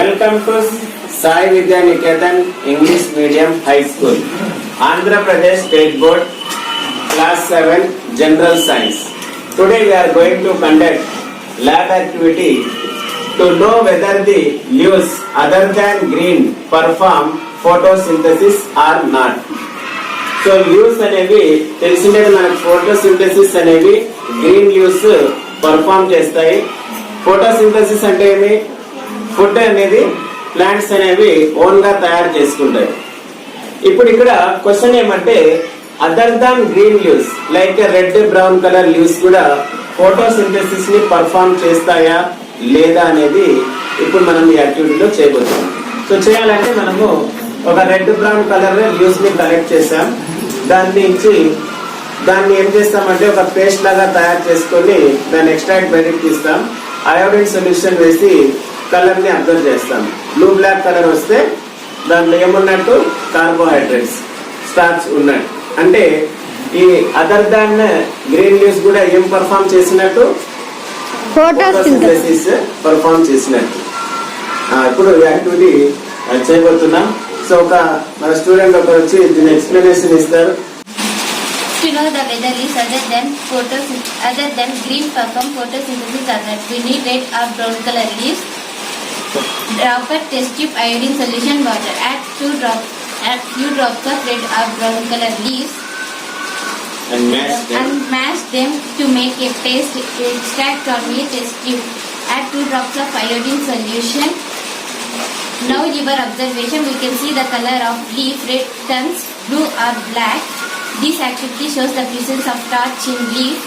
Welcome to Sai Vidya Niketan English Medium High School, Andhra Pradesh State Board, Class 7 General Science. Today we are going to conduct lab activity to know whether the leaves other than green perform photosynthesis or not. So leaves అనేవి తెలిసిందే మనకు photosynthesis అనేవి green leaves perform చేస్తాయి. photosynthesis అంటే ఏమి? Food అనేది plants అనేవి own గా తయారు చేసుకుంటాయి. ఇప్పుడు ఇక్కడ క్వశ్చన్ ఏమంటే other than green leaves like red brown colour leaves కూడా ఫోటోసింథసిస్ ని పర్ఫార్మ్ చేస్తాయా లేదా అనేది ఇప్పుడు మనం ఈ యాక్టివిటీలో చేయబోతున్నాం. సో చేయాలంటే మనము ఒక రెడ్ బ్రౌన్ కలర్ లీవ్స్ ని కలెక్ట్ చేసాం. దాన్ని ఏం చేస్తామంటే ఒక పేస్ట్ లాగా తయారు చేసుకొని దాన్ని ఎక్స్ట్రాక్ట్ బయటకు తీస్తాం. అయోడిన్ సొల్యూషన్ వేసి కలర్ ని అబ్జర్వ్ చేస్తాం. బ్లూ బ్లాక్ కలర్ వస్తే దాంట్లో ఏమున్నట్టు కార్బోహైడ్రేట్స్ స్టార్చ్ ఉన్నట్టు. అంటే ఈ అదర్ దాన్ గ్రీన్ లీవ్స్ కూడా ఏం పర్ఫార్మ్ చేసినట్టు? ఫోటోసింథసిస్ పర్ఫార్మ్ చేసినట్టు. ఇప్పుడు యాక్టివిటీ చేయబోతున్నాం. సో ఒక మన స్టూడెంట్ ఒకరు వచ్చి దీని ఎక్స్ప్లెనేషన్ ఇస్తారు. To know the weather leaves other than green perform photosynthesis or not, we need red or brown color leaves. Drop a test tube iodine solution water. Add few drops of red or brown color leaves and mash them to make a paste. Extract on a test tube. Add 2 drops of iodine solution. Now your observation, we can see the color of leaf red turns blue or black. This activity shows the presence of starch in leaf.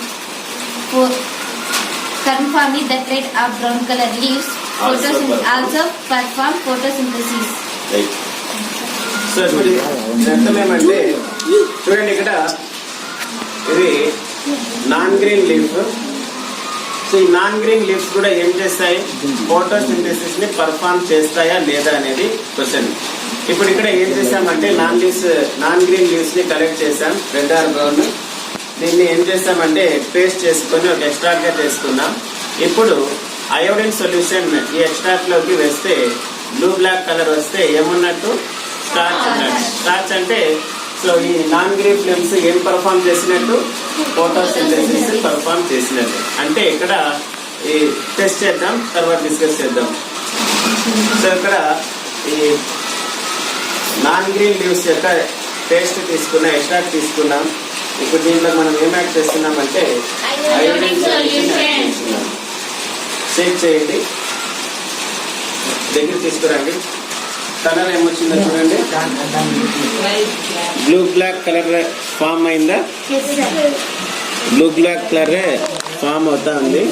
Confirming that red or brown color leaves also perform photosynthesis. Right. So అర్థమేమంటే చూడండి, ఇక్కడ ఇది non green leaf. So ఈ non green leaves కూడా ఏం చేస్తాయి? Photosynthesis ని perform చేస్తాయా లేదా అనేది క్వశ్చన్. ఇప్పుడు ఇక్కడ ఏం చేసామంటే నాన్ గ్రీన్ లీవ్స్ ని కలెక్ట్ చేసాం, రెడ్ ఆర్ బ్రౌన్. దీన్ని ఏం చేసామంటే పేస్ట్ చేసుకుని ఒక ఎక్స్ట్రాక్ట్ గా చేసుకున్నాం. ఇప్పుడు అయోడిన్ సొల్యూషన్ ఈ ఎక్స్ట్రాక్ట్ లోకి వేస్తే బ్లూ బ్లాక్ కలర్ వస్తే ఏమున్నట్టు? స్టార్చ్ అన్నట్టు. స్టార్చ్ అంటే సో ఈ నాన్ గ్రీన్ ఫిల్మ్స్ ఏం పర్ఫార్మ్ చేసినట్టు? ఫోటోసింథసిస్ పర్ఫార్మ్ చేసినట్టు. అంటే ఇక్కడ ఈ టెస్ట్ చేద్దాం, తర్వాత డిస్కస్ చేద్దాం. సో ఇక్కడ ఈ నాన్ గ్రీన్ లీవ్స్ యొక్క టేస్ట్ తీసుకున్నాం, ఎక్స్ట్రాక్ట్ తీసుకున్నాం. ఇప్పుడు దీంట్లో మనం ఏం యాడ్ చేస్తున్నామంటే అయోడిన్ సొల్యూషన్ యాడ్ చేస్తున్నాం. షేక్ చేయండి, దగ్గర తీసుకురండి. కలర్ ఏమొచ్చిందో చూడండి, బ్లూ బ్లాక్ కలర్ ఫామ్ అయిందా? బ్లూ బ్లాక్ కలర్ ఫామ్ అవుతా ఉంది.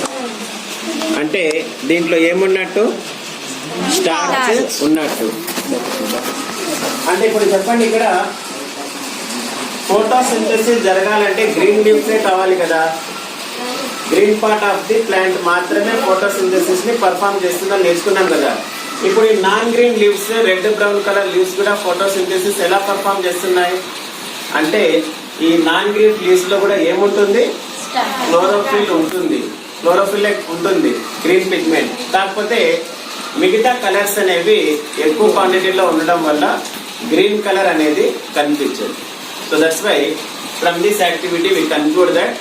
అంటే దీంట్లో ఏమున్నట్టు? స్టార్చ్ ఉన్నట్టు. అంటే ఇప్పుడు చెప్పండి, ఇక్కడ ఫోటోసింథసిస్ జరగాలంటే గ్రీన్ లీవ్సే కావాలి కదా. Green part of the plant మాత్రమే ఫోటోసింథసిస్ ని పర్ఫార్మ్ చేస్తుందని నేర్చుకున్నాం కదా. ఇప్పుడు ఈ non green leaves, red brown colour leaves కూడా ఫోటోసింథసిస్ ఎలా పర్ఫార్మ్ చేస్తున్నాయి అంటే ఈ నాన్ గ్రీన్ లీవ్స్ లో కూడా ఏముంటుంది? క్లోరోఫిల్ ఉంటుంది. క్లోరోఫిల్ ఉంటుంది, గ్రీన్ పిగ్మెంట్. కాకపోతే మిగతా కలర్స్ అనేవి ఎక్కువ క్వాంటిటీలో ఉండడం వల్ల గ్రీన్ కలర్ అనేది కనిపించదు. So that's why from this activity we conclude that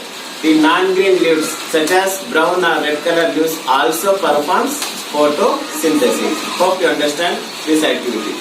the non-green leaves such as brown or red color leaves also performs photosynthesis. Hope you understand this activity.